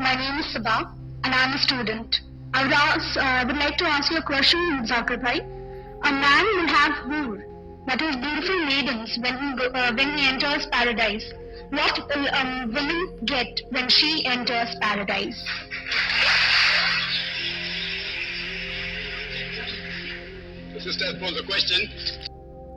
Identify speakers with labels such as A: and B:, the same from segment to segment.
A: My name is Sabah and I am a student. I would like to ask you a question, Zakir bhai. A man will have hoor, that is beautiful maidens, when he enters paradise. What will woman get when she enters paradise?
B: The sister has posed a question.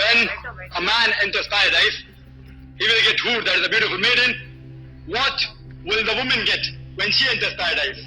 B: When a man enters paradise, he will get hoor, that is a beautiful maiden. What will the woman get when she enters paradise?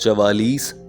C: 44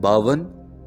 C: 52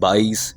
C: 22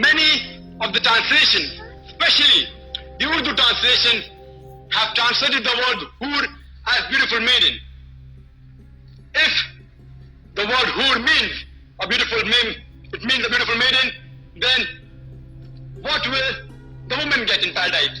B: Many of the translation, especially the Urdu translation, have translated the word hoor as beautiful maiden. If the word hoor means a beautiful maiden, it means a beautiful maiden, then what will the woman get in paradise?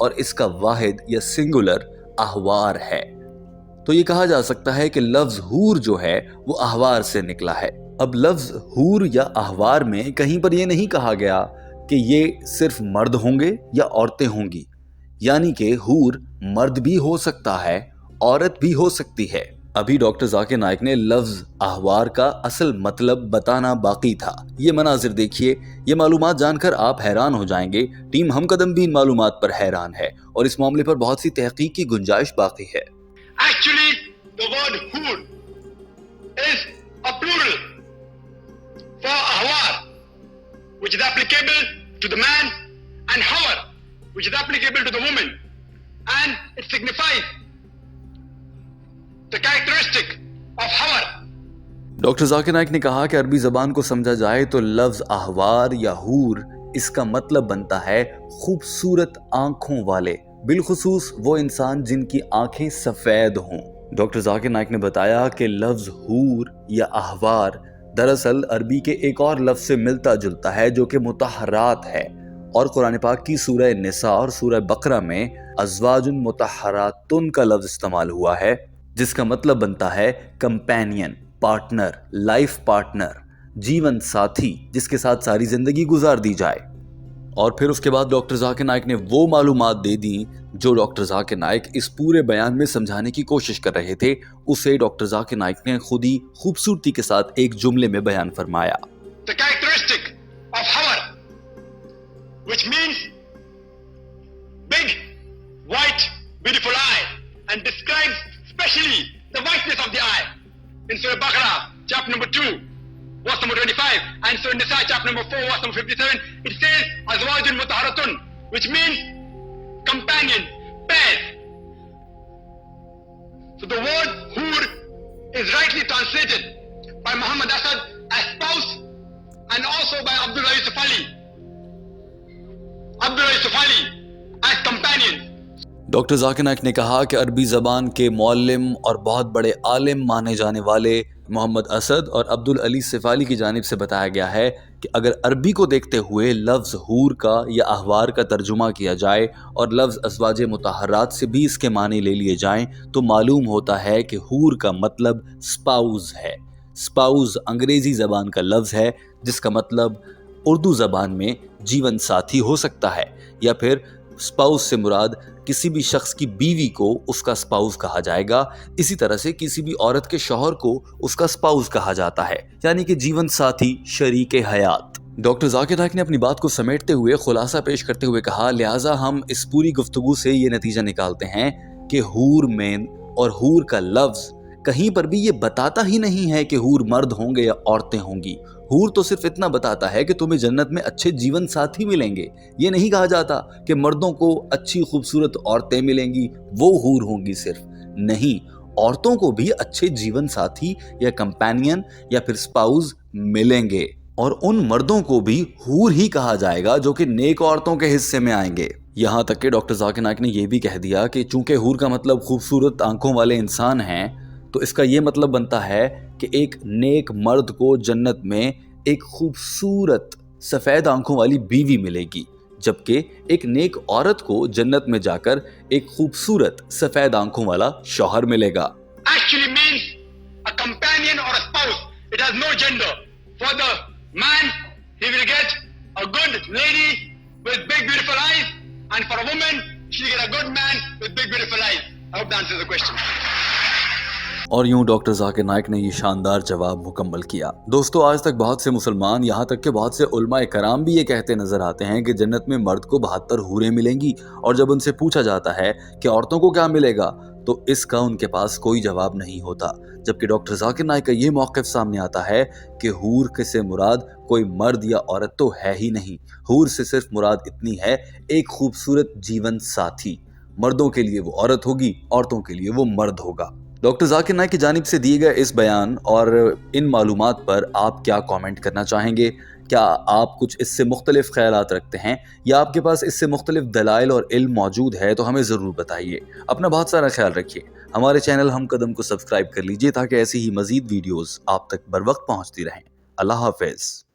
C: اور اس کا واحد یا singular احوار ہے۔ تو یہ کہا جا سکتا ہے کہ لفظ حور جو ہے وہ احوار سے نکلا ہے۔ اب لفظ حور یا احوار میں کہیں پر یہ نہیں کہا گیا کہ یہ صرف مرد ہوں گے یا عورتیں ہوں گی، یعنی کہ حور مرد بھی ہو سکتا ہے، عورت بھی ہو سکتی ہے۔ ابھی ڈاکٹر ذاکر نائک نے لفظ احوار کا اصل مطلب بتانا باقی تھا۔ یہ مناظر دیکھیے، یہ معلومات جان کر آپ حیران ہو جائیں گے۔ ٹیم ہم قدم بھی ان معلومات پر حیران ہے اور اس معاملے پر بہت سی تحقیق کی گنجائش باقی ہے۔
B: Actually, the word hur is a plural for ahwar, which is applicable to the man, and hawar, which is applicable to the woman, and it signifies the characteristic of hawar.
C: Doctor Zakir Naik نے کہا کہ عربی زبان کو سمجھا جائے تو لفظ احوار یا حور اس کا مطلب بنتا ہے خوبصورت آنکھوں والے، بالخصوص وہ انسان جن کی آنکھیں سفید ہوں۔ ڈاکٹر ذاکر نائک نے بتایا کہ لفظ حور یا احوار دراصل عربی کے ایک اور لفظ سے ملتا جلتا ہے جو کہ مطہرات ہے، اور قرآن پاک کی سورہ نساء اور سورہ بقرہ میں ازواج مطہراتن کا لفظ استعمال ہوا ہے، جس کا مطلب بنتا ہے کمپینین، پارٹنر، لائف پارٹنر، جیون ساتھی، جس کے ساتھ ساری زندگی گزار دی جائے۔ اور پھر اس کے بعد ڈاکٹر ذاکر نائک نے وہ معلومات دے دیں جو ڈاکٹر ذاکر نائک اس پورے بیان میں سمجھانے کی کوشش کر رہے تھے، اسے ڈاکٹر ذاکر نائک نے خود ہی خوبصورتی کے ساتھ ایک جملے میں بیان فرمایا۔
B: The characteristic of hawar, which means big, white, beautiful eye, and describes especially the whiteness of the eye. In Surah Baqarah, chapter number 2, verse number 25, and Surah Nisa, chapter number 4, verse number 57, it says, Azwajun mutahharatun, which means companion, pairs. So the word hur is rightly translated by Muhammad Asad as spouse, and also by Abdullah Yusuf Ali as companion.
C: Doctor Zakir Naik نے کہا کہ عربی زبان کے معلم اور بہت بڑے عالم مانے جانے والے محمد اسد اور عبدالعلی سفالی کی جانب سے بتایا گیا ہے کہ اگر عربی کو دیکھتے ہوئے لفظ حور کا یا احوار کا ترجمہ کیا جائے اور لفظ ازواج مطہرات سے بھی اس کے معنی لے لیے جائیں تو معلوم ہوتا ہے کہ حور کا مطلب سپاؤز ہے۔ سپاؤز انگریزی زبان کا لفظ ہے جس کا مطلب اردو زبان میں جیون ساتھی ہو سکتا ہے، یا پھر سپاؤز سے مراد کسی بھی شخص کی بیوی کو اس کا سپاؤز کہا جائے گا، اسی طرح سے کسی بھی عورت کے شوہر کو اس کا سپاؤز کہا جاتا ہے، یعنی کہ جیون ساتھی، شریک حیات۔ ڈاکٹر ذاکر نائک نے اپنی بات کو سمیٹتے ہوئے خلاصہ پیش کرتے ہوئے کہا، لہٰذا ہم اس پوری گفتگو سے یہ نتیجہ نکالتے ہیں کہ حور میں اور حور کا لفظ کہیں پر بھی یہ بتاتا ہی نہیں ہے کہ حور مرد ہوں گے یا عورتیں ہوں گی۔ حور تو صرف اتنا بتاتا ہے کہ تمہیں جنت میں اچھے جیون ساتھی ملیں گے۔ یہ نہیں کہا جاتا کہ مردوں کو اچھی خوبصورت عورتیں ملیں گی، وہ حور ہوں گی صرف۔ نہیں، عورتوں کو بھی اچھے جیون ساتھی یا کمپینین یا پھر سپاؤز ملیں گے، اور ان مردوں کو بھی حور ہی کہا جائے گا جو کہ نیک عورتوں کے حصے میں آئیں گے۔ یہاں تک کہ ڈاکٹر ذاکر نائک نے یہ بھی کہہ دیا کہ چونکہ حور کا مطلب خوبصورت آنکھوں والے انسان ہیں، تو اس کا یہ مطلب بنتا ہے کہ ایک نیک مرد کو جنت میں ایک خوبصورت سفید آنکھوں والی بیوی ملے گی، جبکہ ایک نیک عورت کو جنت میں جا کر ایک خوبصورت سفید آنکھوں والا شوہر ملے گا۔
B: Actually means a companion or a spouse. It has no gender. For the man, he will get a good lady with big beautiful eyes, and for a woman, she will get a good man with big beautiful eyes. I hope that answers the question.
C: اور یوں doctor Zakir Naik نے یہ شاندار جواب مکمل کیا۔ دوستو، آج تک بہت سے مسلمان، یہاں تک کہ بہت سے علماء کرام بھی یہ کہتے نظر آتے ہیں کہ جنت میں مرد کو 72 حوریں ملیں گی، اور جب ان سے پوچھا جاتا ہے کہ عورتوں کو کیا ملے گا تو اس کا ان کے پاس کوئی جواب نہیں ہوتا، جبکہ ڈاکٹر ذاکر نائک کا یہ موقف سامنے آتا ہے کہ حور کے سے مراد کوئی مرد یا عورت تو ہے ہی نہیں، حور سے صرف مراد اتنی ہے ایک خوبصورت جیون ساتھی۔ مردوں کے لیے وہ عورت ہوگی، عورتوں کے لیے وہ مرد ہوگا۔ ڈاکٹر ذاکر نائک کی جانب سے دیے گئے اس بیان اور ان معلومات پر آپ کیا کامنٹ کرنا چاہیں گے؟ کیا آپ کچھ اس سے مختلف خیالات رکھتے ہیں، یا آپ کے پاس اس سے مختلف دلائل اور علم موجود ہے تو ہمیں ضرور بتائیے۔ اپنا بہت سارا خیال رکھیے۔ ہمارے چینل ہم قدم کو سبسکرائب کر لیجئے تاکہ ایسی ہی مزید ویڈیوز آپ تک بر وقت پہنچتی رہیں۔ اللہ حافظ۔